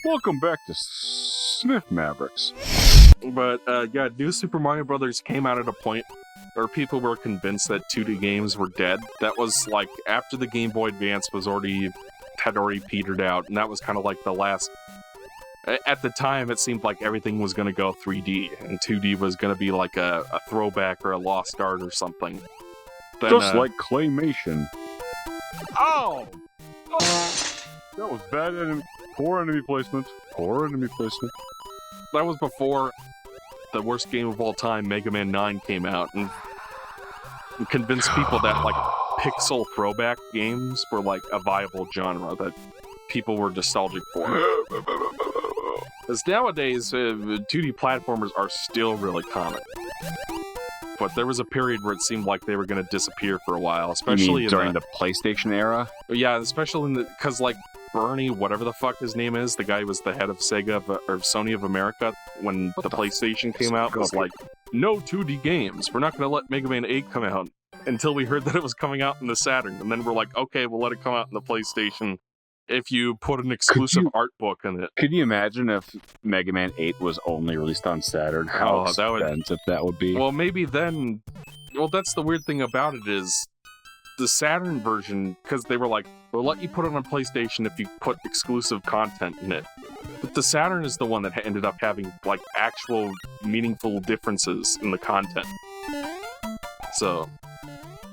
Welcome back to Sniff Mavericks. But yeah, New Super Mario Brothers came out at a point where people were convinced that 2D games were dead. That was like after the Game Boy Advance had already petered out, and that was kind of like the last. At the time, it seemed like everything was going to go 3D, and 2D was going to be like a throwback or a lost art or something. Then, just like claymation. Oh! That was bad. Poor enemy placement. Poor enemy placement. That was before the worst game of all time, Mega Man 9, came out, and convinced people that like pixel throwback games were like a viable genre that people were nostalgic for. Because nowadays, 2D platformers are still really common. But there was a period where it seemed like they were going to disappear for a while, especially during the PlayStation era. Yeah, especially because like Bernie, whatever the fuck his name is, the guy who was the head of Sony of America when the PlayStation came out, was like, no 2D games. We're not going to let Mega Man 8 come out until we heard that it was coming out in the Saturn, and then we're like, okay, we'll let it come out in the PlayStation if you put an exclusive art book in it. Could you imagine if Mega Man 8 was only released on Saturn? How expensive that would be. Well, maybe then. Well, that's the weird thing about it is the Saturn version, because they were like, we'll let you put it on PlayStation if you put exclusive content in it. But the Saturn is the one that ended up having like actual meaningful differences in the content. So,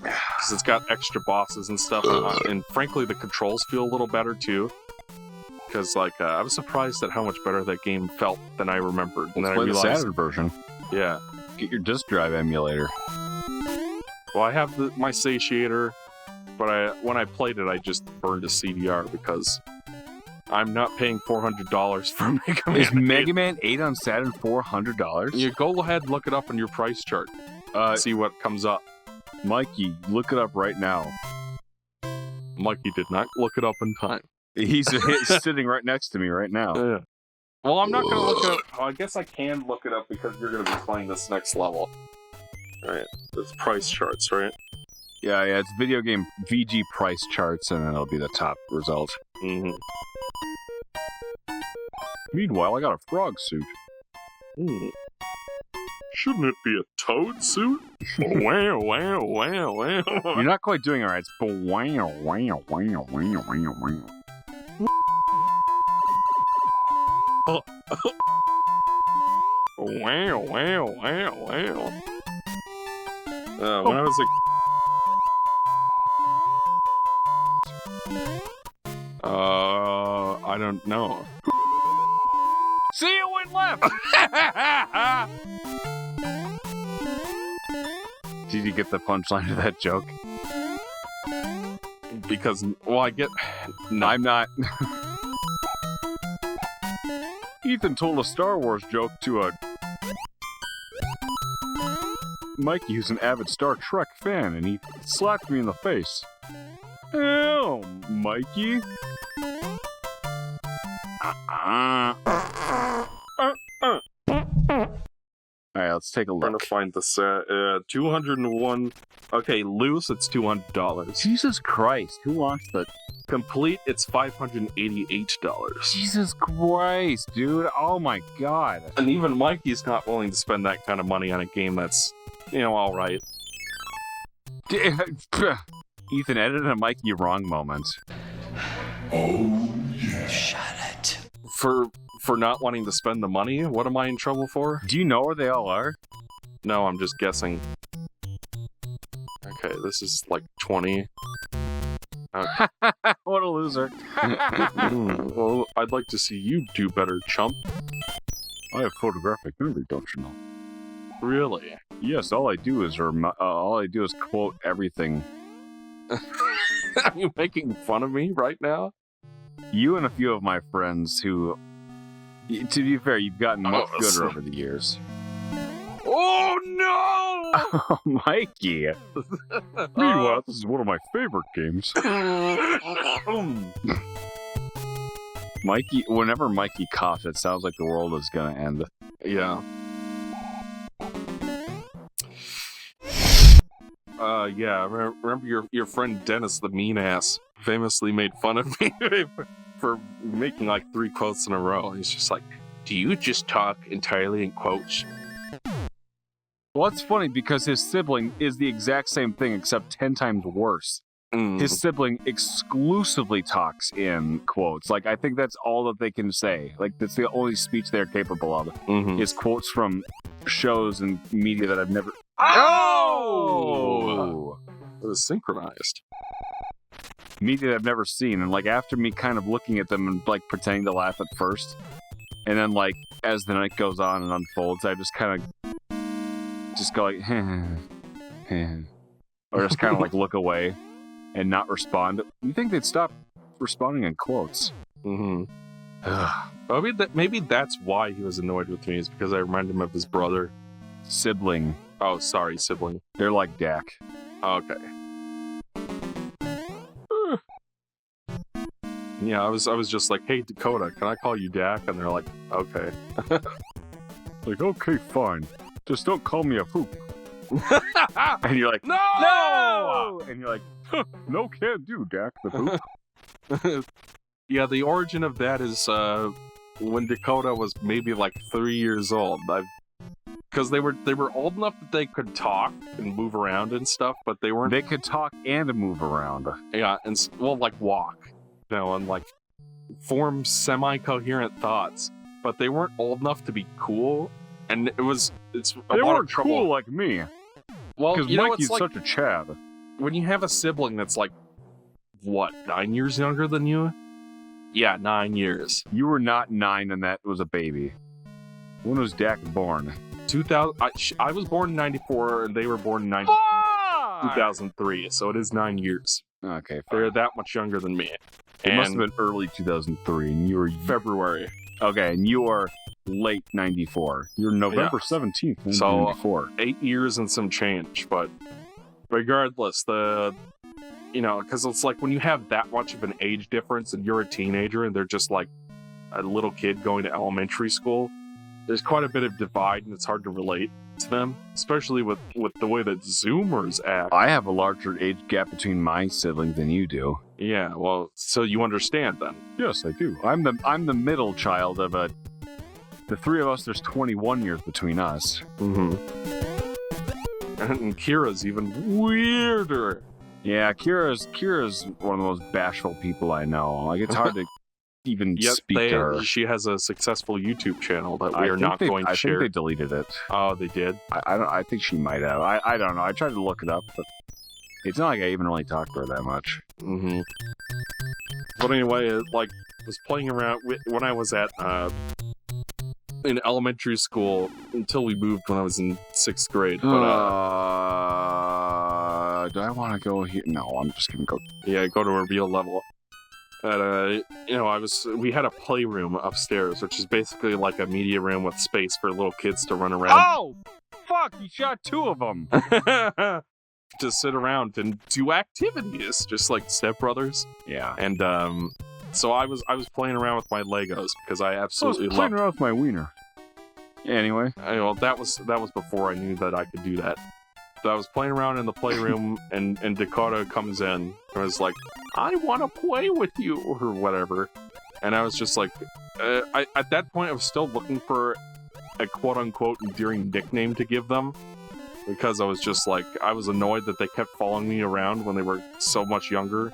because it's got extra bosses and stuff, and frankly, the controls feel a little better too. Because like, I was surprised at how much better that game felt than I remembered. And then I realized, the Saturn version. Yeah. Get your disk drive emulator. Well, I have my satiator, but when I played it, I just burned a CDR because I'm not paying $400 for Mega Man 8. Is Mega Man 8 on Saturn $400? You go ahead and look it up on your price chart. See what comes up. Mikey, look it up right now. Mikey did not look it up in time. He's sitting right next to me right now. Yeah. Well, I'm not going to look it up. Well, I guess I can look it up because you're going to be playing this next level. Alright, there's price charts, right? Yeah, it's video game VG price charts, and then it'll be the top result. Mm-hmm. Meanwhile, I got a frog suit. Shouldn't it be a toad suit? Wow, wow, wow, wow. You're not quite doing it right. It's wow, wow, wow, wow, wow, wow. Wow, wow, wow, wow. When I was I don't know. See, you went left! Did you get the punchline of that joke? Because, well, I get... No. I'm not. Ethan told a Star Wars joke to a Mikey, who's an avid Star Trek fan, and he slapped me in the face. Oh, Mikey. Alright, let's take a look. I'm trying to find the set. 201. Okay, loose, it's $200. Jesus Christ, who wants the... Complete, it's $588. Jesus Christ, dude. Oh my god. And even Mikey's not willing to spend that kind of money on a game that's, alright. Ethan edited a Mikey wrong moment. Oh, yeah. Shut it. For not wanting to spend the money? What am I in trouble for? Do you know where they all are? No, I'm just guessing. Okay, this is like 20. Okay. What a loser. Well, I'd like to see you do better, chump. I have photographic memory, don't you know? Really? Yes, all I do is quote everything. Are you making fun of me right now? You and a few of my friends who, to be fair, you've gotten much gooder over the years. Oh no! Oh, Mikey! Meanwhile, this is one of my favorite games. Mikey, whenever Mikey coughs, it sounds like the world is gonna end. Yeah. Yeah, remember your friend Dennis the mean ass famously made fun of me for making like 3 quotes in a row. He's just like, do you just talk entirely in quotes? Well, that's funny because his sibling is the exact same thing except 10 times worse. His sibling exclusively talks in quotes. Like, I think that's all that they can say. Like, that's the only speech they're capable of. Is quotes from shows and media that I've never... Oh! It was synchronized. Media that I've never seen. And, like, after me kind of looking at them and, like, pretending to laugh at first, and then, like, as the night goes on and unfolds, I just kind of just go like, or just kind of, like, look away and not respond. You think they'd stop responding in quotes? Maybe that's why he was annoyed with me, is because I reminded him of his brother. Sibling. Oh, sorry, sibling. They're like Dak. Okay. Yeah, I was just like, hey, Dakota, can I call you Dak? And they're like, okay. Like, okay, fine. Just don't call me a poop. And you're like, no! And you're like, huh, no, can't do, Dak the poop. Yeah, the origin of that is when Dakota was maybe like 3 years old. Because they were old enough that they could talk and move around and stuff, but they weren't. They could talk and move around. Yeah, and like walk, and like form semi-coherent thoughts. But they weren't old enough to be cool, and they weren't cool like me. Well, because Mikey's such a Chad. When you have a sibling that's like, what, 9 years younger than you? Yeah, 9 years. You were not 9 and that was a baby. When was Dak born? 2000. I was born in 94 and they were born in 2003, so it is 9 years. Okay, fine. They're that much younger than me. It must have been early 2003 and you were... February. Okay, and you are late 94. You're November 17th, 1994. So 8 years and some change, but regardless, because it's like when you have that much of an age difference and you're a teenager and they're just like a little kid going to elementary school, there's quite a bit of divide and it's hard to relate to them, especially with the way that Zoomers act. I have a larger age gap between my siblings than you do. Yeah, well, so you understand then. Yes, I do. I'm the middle child of the 3 of us, there's 21 years between us. And Kira's even weirder. Yeah, Kira's one of the most bashful people I know. Like, it's hard to even speak to her. She has a successful YouTube channel that we are not going to share. I think they deleted it. Oh, they did? I think she might have. I don't know. I tried to look it up, but it's not like I even really talked to her that much. But anyway, like, I was playing around when I was at in elementary school until we moved when I was in 6th grade. But do I want to go here? No, I'm just gonna go. Yeah, go to a real level. And we had a playroom upstairs, which is basically like a media room with space for little kids to run around. Oh, fuck! You shot 2 of them. To sit around and do activities, just like Step Brothers. Yeah. And so I was playing around with my Legos because I absolutely was playing around with my wiener. Anyway, well, that was before I knew that I could do that. So I was playing around in the playroom, and Dakota comes in and was like, "I want to play with you," or whatever. And I was just like, at that point, I was still looking for a quote-unquote endearing nickname to give them, because I was just like, I was annoyed that they kept following me around when they were so much younger,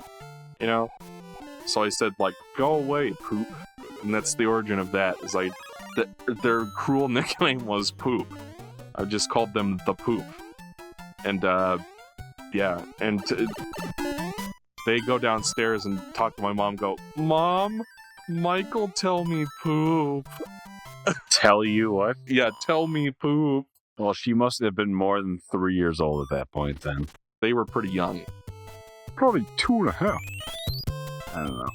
So I said, like, "Go away, Poop," and that's the origin of that. Is like, their cruel nickname was Poop. I just called them the Poop. And, they go downstairs and talk to my mom, go, "Mom, Michael tell me Poop." Tell you what? Yeah, tell me Poop. Well, she must have been more than 3 years old at that point then. They were pretty young. Probably 2.5. I don't know.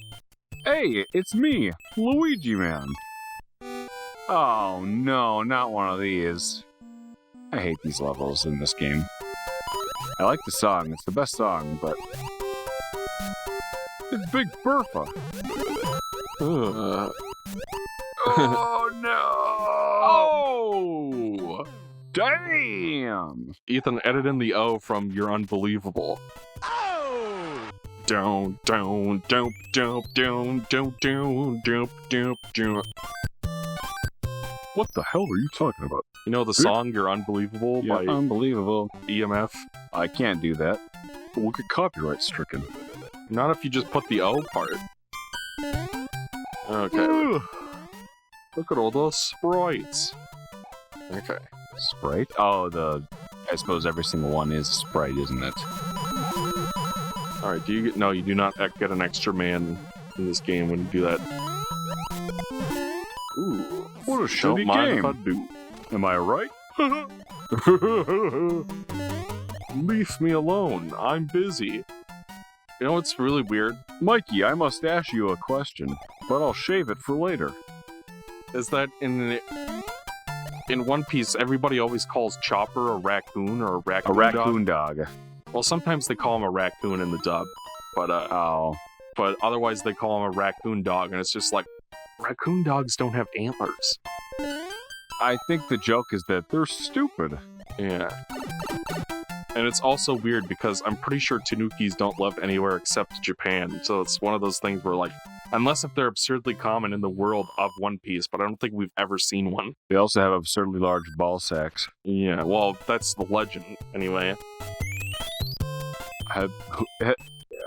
Hey, it's me, Luigi Man. Oh no, not one of these. I hate these levels in this game. I like the song, it's the best song, but... It's Big Bertha! Oh no! Oh! Damn! Ethan, edit in the O from "You're Unbelievable." Oh! Down, down, down, down, down, down, down, down, down, down. What the hell are you talking about? You know the song "You're Unbelievable" by Unbelievable. EMF? I can't do that. We'll get copyright stricken. Not if you just put the O part. Okay. Look at all those sprites. Okay. Sprite? Oh, I suppose every single one is a sprite, isn't it? Alright, no, you do not get an extra man in this game when you do that. Ooh. What a Don't shitty mind if I game. do. Am I right? Leave me alone. I'm busy. You know what's really weird? Mikey, I must ask you a question, but I'll shave it for later. Is that in One Piece, everybody always calls Chopper a raccoon or a raccoon A raccoon dog. Well, sometimes they call him a raccoon in the dub, but otherwise they call him a raccoon dog, and it's just like, raccoon dogs don't have antlers. I think the joke is that they're stupid. Yeah. And it's also weird because I'm pretty sure tanukis don't live anywhere except Japan, so it's one of those things where, like, unless if they're absurdly common in the world of One Piece, but I don't think we've ever seen one. They also have absurdly large ball sacks. Yeah, well, that's the legend, anyway.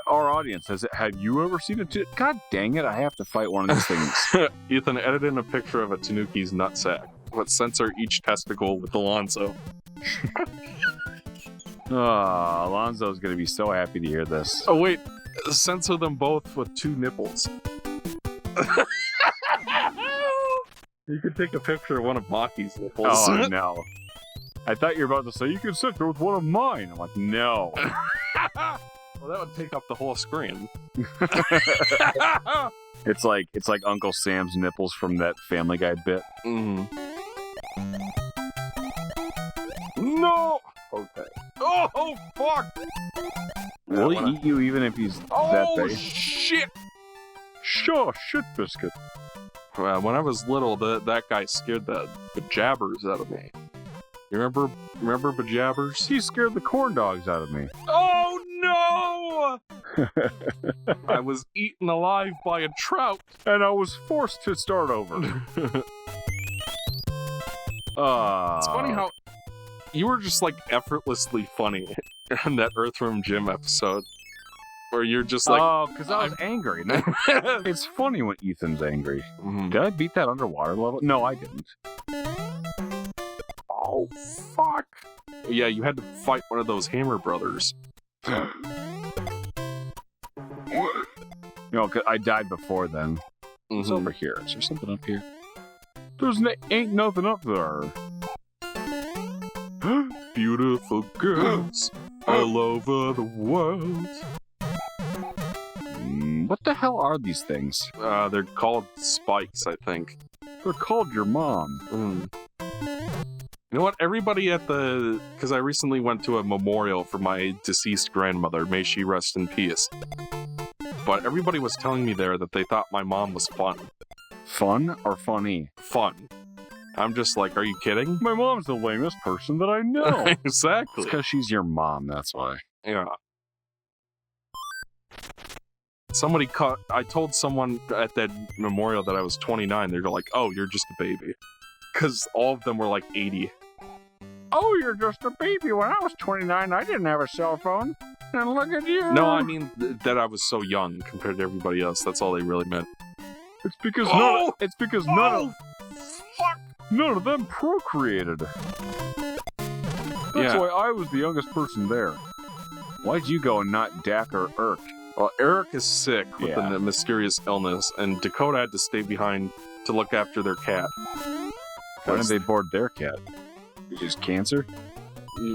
Our audience, have you ever seen a God dang it, I have to fight one of these things. Ethan, edit in a picture of a tanuki's nutsack. Let's censor each testicle with Alonzo. Alonzo's gonna be so happy to hear this. Oh wait, censor them both with 2 nipples. You could take a picture of one of Maki's nipples. Oh no. I thought you were about to say, you can censor with one of mine. I'm like, no. Well, that would take up the whole screen. It's like Uncle Sam's nipples from that Family Guy bit. Mm. No! Okay. Oh, fuck! Will he eat you even if he's that Oh, big? shit! Sure, shit biscuit. When I was little, that guy scared the jabbers out of me. You remember Bajabbers? He scared the corn dogs out of me. Oh no! I was eaten alive by a trout. And I was forced to start over. It's funny how you were just like effortlessly funny in that Earthworm Jim episode. Where you're just like... Oh, because I was angry. It's funny when Ethan's angry. Mm-hmm. Did I beat that underwater level? No, I didn't. Oh, fuck. Yeah, you had to fight one of those Hammer brothers. No, 'cause I died before then. What's over here? Is there something up here? Ain't nothing up there. Beautiful girls all over the world. What the hell are these things? They're called spikes, I think. They're called your mom. You know what? Everybody at the... Because I recently went to a memorial for my deceased grandmother. May she rest in peace. But everybody was telling me there that they thought my mom was fun. Fun or funny? Fun. I'm just like, are you kidding? My mom's the lamest person that I know. Exactly. It's because she's your mom, that's why. Yeah. I told someone at that memorial that I was 29. They're like, oh, you're just a baby. Because all of them were like 80. Oh, you're just a baby. When I was 29, I didn't have a cell phone. And look at you. No, I mean that I was so young compared to everybody else. That's all they really meant. It's because none of them procreated. That's why I was the youngest person there. Why'd you go and not Dak or Irk? Well, Eric is sick with a mysterious illness, and Dakota had to stay behind to look after their cat. Why did they board their cat? Just cancer?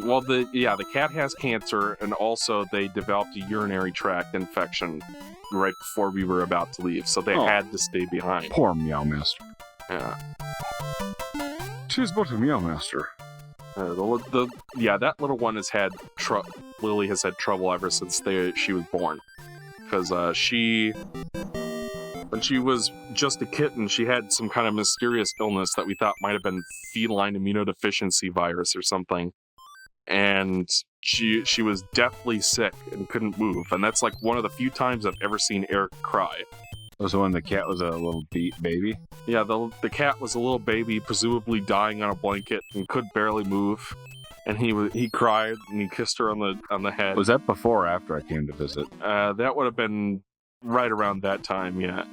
Well, the cat has cancer, and also they developed a urinary tract infection right before we were about to leave, so they had to stay behind. Poor Meow Master. Yeah. 'Tis but a Meow Master. That little one has had Lily has had trouble ever since she was born, because when she was just a kitten, she had some kind of mysterious illness that we thought might have been feline immunodeficiency virus or something. and she was deathly sick and couldn't move. And that's like one of the few times I've ever seen Eric cry. Was when the cat was a little baby? Yeah, the cat was a little baby, presumably dying on a blanket and could barely move. And he cried and he kissed her on the head. Was that before or after I came to visit? That would have been right around that time, yeah.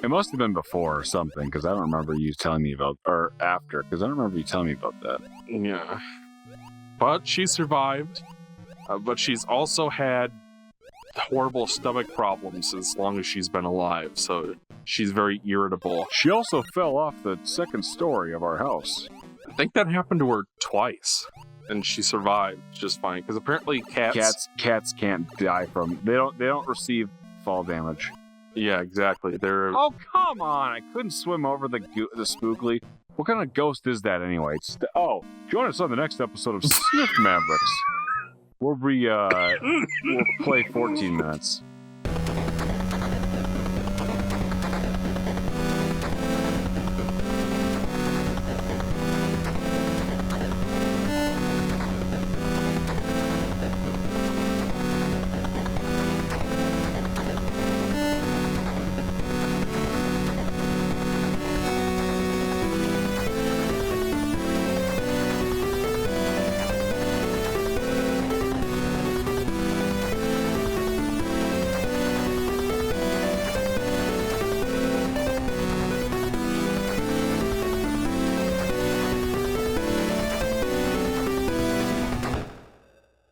It must have been before or something, because I don't remember you telling me about, or after, because I don't remember you telling me about that. Yeah. But she survived, but she's also had horrible stomach problems as long as she's been alive, so she's very irritable. She also fell off the second story of our house. I think that happened to her twice, and she survived just fine, because apparently cats can't die from, they don't receive fall damage. Yeah, exactly. They're... Oh, come on! I couldn't swim over the spookly. What kind of ghost is that anyway? Join us on the next episode of Sniff Mavericks, where we'll play 14 minutes.